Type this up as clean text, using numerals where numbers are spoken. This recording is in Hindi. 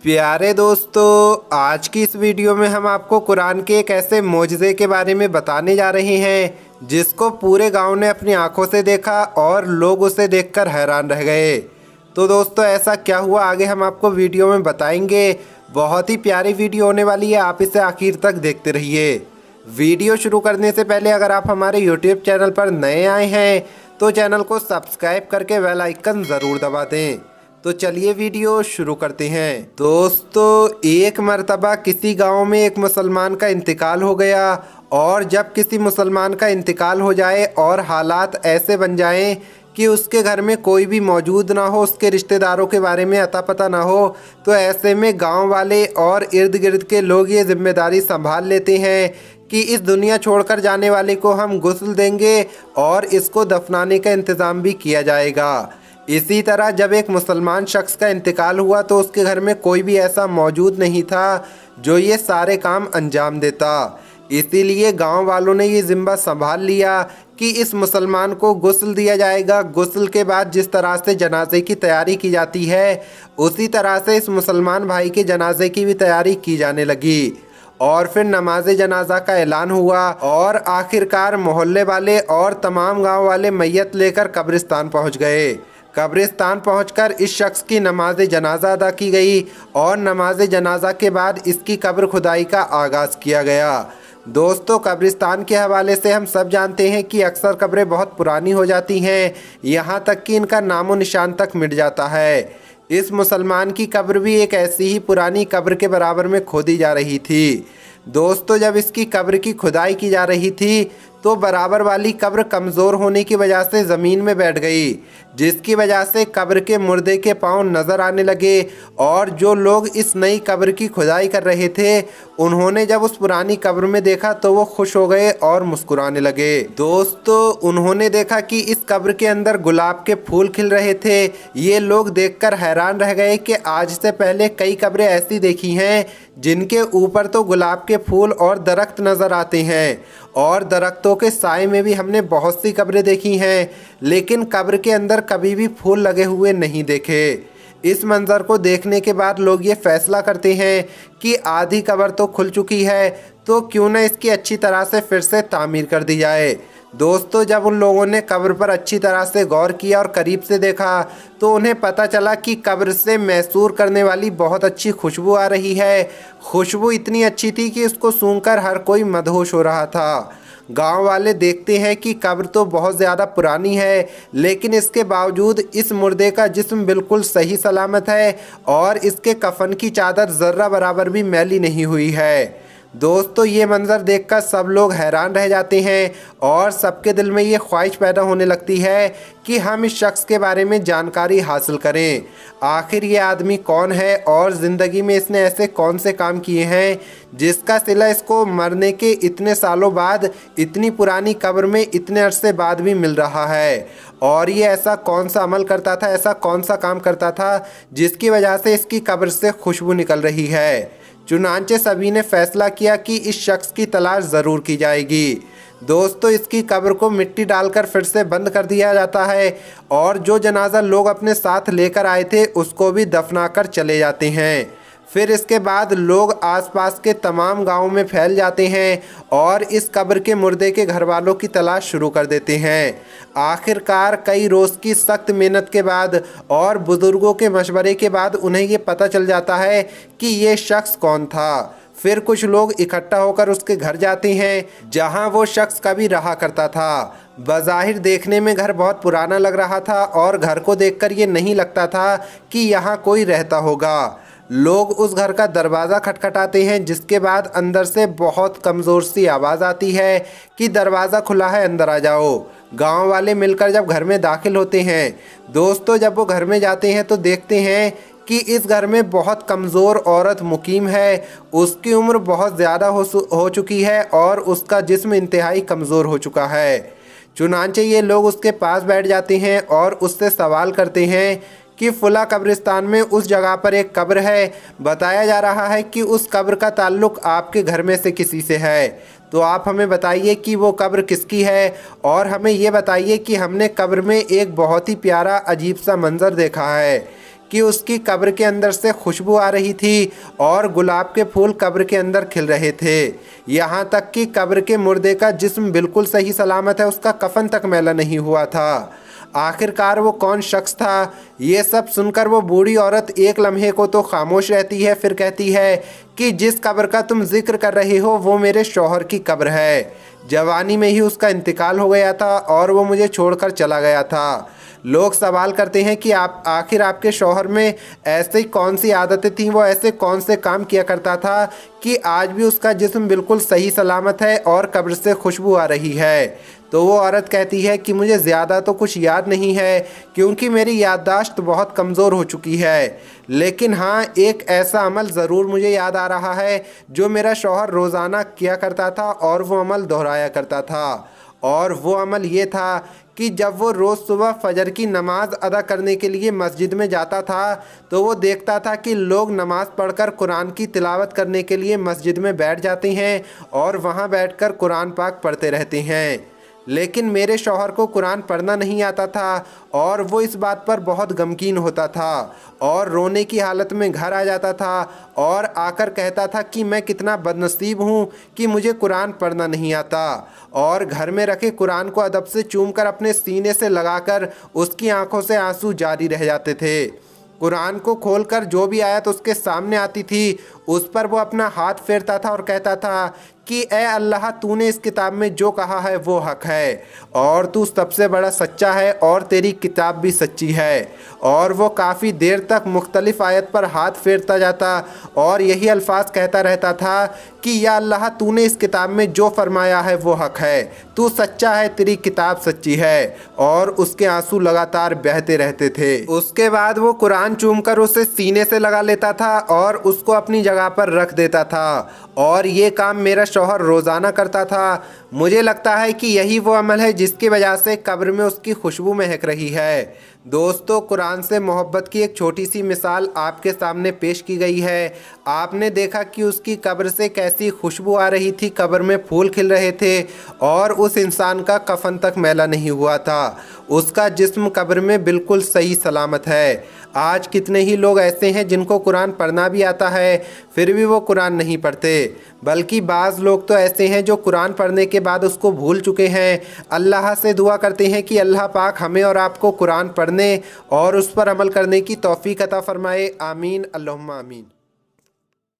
प्यारे दोस्तों, आज की इस वीडियो में हम आपको कुरान के एक ऐसे मोजज़े के बारे में बताने जा रहे हैं जिसको पूरे गांव ने अपनी आंखों से देखा और लोग उसे देखकर हैरान रह गए। तो दोस्तों, ऐसा क्या हुआ आगे हम आपको वीडियो में बताएंगे। बहुत ही प्यारी वीडियो होने वाली है, आप इसे आखिर तक देखते रहिए। वीडियो शुरू करने से पहले अगर आप हमारे यूट्यूब चैनल पर नए आए हैं तो चैनल को सब्सक्राइब करके बेल आइकन ज़रूर दबा दें। तो चलिए वीडियो शुरू करते हैं। दोस्तों, एक मर्तबा किसी गांव में एक मुसलमान का इंतकाल हो गया, और जब किसी मुसलमान का इंतकाल हो जाए और हालात ऐसे बन जाएं कि उसके घर में कोई भी मौजूद ना हो, उसके रिश्तेदारों के बारे में अता पता ना हो, तो ऐसे में गांव वाले और इर्द गिर्द के लोग ये जिम्मेदारी संभाल लेते हैं कि इस दुनिया छोड़कर जाने वाले को हम गुस्ल देंगे और इसको दफनाने का इंतज़ाम भी किया जाएगा। इसी तरह जब एक मुसलमान शख्स का इंतकाल हुआ तो उसके घर में कोई भी ऐसा मौजूद नहीं था जो ये सारे काम अंजाम देता। इसीलिए गांव वालों ने ये जिम्मा संभाल लिया कि इस मुसलमान को गुस्ल दिया जाएगा। गुस्ल के बाद जिस तरह से जनाजे की तैयारी की जाती है, उसी तरह से इस मुसलमान भाई के जनाजे की भी तैयारी की जाने लगी। और फिर नमाज जनाजा का ऐलान हुआ और आखिरकार मोहल्ले वाले और तमाम गांव वाले मैयत लेकर कब्रिस्तान पहुंच गए। कब्रिस्तान पहुंचकर इस शख्स की नमाज जनाजा अदा की गई और नमाज जनाजा के बाद इसकी कब्र खुदाई का आगाज़ किया गया। दोस्तों, कब्रिस्तान के हवाले से हम सब जानते हैं कि अक्सर कब्रें बहुत पुरानी हो जाती हैं, यहाँ तक कि इनका नामो निशान तक मिट जाता है। इस मुसलमान की कब्र भी एक ऐसी ही पुरानी कब्र के बराबर में खोदी जा रही थी। दोस्तों, जब इसकी कब्र की खुदाई की जा रही थी तो बराबर वाली कब्र कमज़ोर होने की वजह से ज़मीन में बैठ गई, जिसकी वजह से कब्र के मुर्दे के पाँव नज़र आने लगे। और जो लोग इस नई कब्र की खुदाई कर रहे थे, उन्होंने जब उस पुरानी कब्र में देखा तो वो खुश हो गए और मुस्कुराने लगे। दोस्तों, उन्होंने देखा कि इस कब्र के अंदर गुलाब के फूल खिल रहे थे। ये लोग देखकर हैरान रह गए कि आज से पहले कई कब्रें ऐसी देखी हैं जिनके ऊपर तो गुलाब के फूल और दरख्त नज़र आते हैं, और दरख्तों के साए में भी हमने बहुत सी कब्रें देखी हैं, लेकिन कब्र के अंदर कभी भी फूल लगे हुए नहीं देखे। इस मंज़र को देखने के बाद लोग ये फैसला करते हैं कि आधी कब्र तो खुल चुकी है, तो क्यों न इसकी अच्छी तरह से फिर से तामीर कर दी जाए। दोस्तों, जब उन लोगों ने कब्र पर अच्छी तरह से गौर किया और करीब से देखा तो उन्हें पता चला कि कब्र से मैसूर करने वाली बहुत अच्छी खुशबू आ रही है। खुशबू इतनी अच्छी थी कि उसको सूंघकर हर कोई मदहोश हो रहा था। गांव वाले देखते हैं कि कब्र तो बहुत ज़्यादा पुरानी है, लेकिन इसके बावजूद इस मुर्दे का जिस्म बिल्कुल सही सलामत है और इसके कफन की चादर ज़र्रा बराबर भी मैली नहीं हुई है। दोस्तों, ये मंज़र देखकर सब लोग हैरान रह जाते हैं और सबके दिल में ये ख्वाहिश पैदा होने लगती है कि हम इस शख्स के बारे में जानकारी हासिल करें। आखिर ये आदमी कौन है और ज़िंदगी में इसने ऐसे कौन से काम किए हैं जिसका सिला इसको मरने के इतने सालों बाद इतनी पुरानी कब्र में इतने अरसे बाद भी मिल रहा है। और ये ऐसा कौन सा अमल करता था, ऐसा कौन सा काम करता था जिसकी वजह से इसकी कब्र से खुशबू निकल रही है। चुनांचे सभी ने फैसला किया कि इस शख्स की तलाश ज़रूर की जाएगी। दोस्तों, इसकी कब्र को मिट्टी डालकर फिर से बंद कर दिया जाता है और जो जनाजा लोग अपने साथ लेकर आए थे उसको भी दफनाकर चले जाते हैं। फिर इसके बाद लोग आसपास के तमाम गांवों में फैल जाते हैं और इस कब्र के मुर्दे के घर वालों की तलाश शुरू कर देते हैं। आखिरकार कई रोज़ की सख्त मेहनत के बाद और बुज़ुर्गों के मशवरे के बाद उन्हें ये पता चल जाता है कि ये शख्स कौन था। फिर कुछ लोग इकट्ठा होकर उसके घर जाते हैं जहां वो शख्स कभी रहा करता था। बज़ाहिर देखने में घर बहुत पुराना लग रहा था और घर को देखकर ये नहीं लगता था कि यहाँ कोई रहता होगा। लोग उस घर का दरवाज़ा खटखटाते हैं, जिसके बाद अंदर से बहुत कमज़ोर सी आवाज़ आती है कि दरवाज़ा खुला है, अंदर आ जाओ। गांव वाले मिलकर जब घर में दाखिल होते हैं, दोस्तों जब वो घर में जाते हैं तो देखते हैं कि इस घर में बहुत कमज़ोर औरत मुकीम है। उसकी उम्र बहुत ज़्यादा हो चुकी है और उसका जिस्म इंतहाई कमज़ोर हो चुका है। चुनांचे ये लोग उसके पास बैठ जाते हैं और उससे सवाल करते हैं कि फुला कब्रिस्तान में उस जगह पर एक कब्र है, बताया जा रहा है कि उस कब्र का ताल्लुक़ आपके घर में से किसी से है, तो आप हमें बताइए कि वो कब्र किसकी है। और हमें ये बताइए कि हमने कब्र में एक बहुत ही प्यारा अजीब सा मंज़र देखा है। कि उसकी कब्र के अंदर से खुशबू आ रही थी और गुलाब के फूल कब्र के अंदर खिल रहे थे। यहाँ तक कि कब्र के मुर्दे का जिस्म बिल्कुल सही सलामत है, उसका कफन तक मैला नहीं हुआ था। आखिरकार वो कौन शख्स था? ये सब सुनकर वो बूढ़ी औरत एक लम्हे को तो खामोश रहती है, फिर कहती है कि जिस कब्र का तुम जिक्र कर रहे हो वो मेरे शौहर की कब्र है। जवानी में ही उसका इंतकाल हो गया था और वो मुझे छोड़कर चला गया था। लोग सवाल करते हैं कि आप आखिर आपके शौहर में ऐसी कौन सी आदतें थीं, वो ऐसे कौन से काम किया करता था कि आज भी उसका जिस्म बिल्कुल सही सलामत है और कब्र से खुशबू आ रही है। तो वो औरत कहती है कि मुझे ज़्यादा तो कुछ याद नहीं है क्योंकि मेरी याददाश्त बहुत कमज़ोर हो चुकी है, लेकिन हाँ, एक ऐसा अमल ज़रूर मुझे याद आ रहा है जो मेरा शौहर रोज़ाना किया करता था और वो अमल दोहराया करता था। और वो अमल ये था कि जब वो रोज़ सुबह फजर की नमाज़ अदा करने के लिए मस्जिद में जाता था तो वो देखता था कि लोग नमाज़ पढ़कर कुरान की तिलावत करने के लिए मस्जिद में बैठ जाते हैं और वहाँ बैठकर कुरान पाक पढ़ते रहते हैं। लेकिन मेरे शौहर को कुरान पढ़ना नहीं आता था और वो इस बात पर बहुत गमगीन होता था और रोने की हालत में घर आ जाता था और आकर कहता था कि मैं कितना बदनसीब हूँ कि मुझे कुरान पढ़ना नहीं आता। और घर में रखे कुरान को अदब से चूमकर अपने सीने से लगाकर उसकी आंखों से आंसू जारी रह जाते थे। कुरान को खोलकर जो भी आयत उसके सामने आती थी उस पर वो अपना हाथ फेरता था और कहता था कि ए अल्लाह, तूने इस किताब में जो कहा है वो हक है और तू सबसे बड़ा सच्चा है और तेरी किताब भी सच्ची है। और वो काफ़ी देर तक मुख्तलिफ आयत पर हाथ फेरता जाता और यही अल्फाज कहता रहता था कि या अल्लाह, तूने इस किताब में जो फरमाया है वो हक है, तू सच्चा है, तेरी किताब सच्ची है। और उसके आंसू लगातार बहते रहते थे। उसके बाद वो कुरान चूमकर उसे सीने से लगा लेता था और उसको अपनी जगह पर रख देता था और ये काम मेरा शौहर रोज़ाना करता था। मुझे लगता है कि यही वो अमल है जिसकी वजह से कब्र में उसकी खुशबू महक रही है। दोस्तों, कुरान से मोहब्बत की एक छोटी सी मिसाल आपके सामने पेश की गई है। आपने देखा कि उसकी कब्र से कैसी खुशबू आ रही थी, कब्र में फूल खिल रहे थे और उस इंसान का कफन तक मैला नहीं हुआ था, उसका जिस्म कब्र में बिल्कुल सही सलामत है। आज कितने ही लोग ऐसे हैं जिनको कुरान पढ़ना भी आता है फिर भी वो कुरान नहीं पढ़ते, बल्कि बाज़ लोग तो ऐसे हैं जो कुरान पढ़ने के बाद उसको भूल चुके हैं। अल्लाह से दुआ करते हैं कि अल्लाह पाक हमें और आपको कुरान पढ़ने और उस पर अमल करने की तौफीक अता फ़रमाए। आमीन, अल्लाहुम्मा आमीन।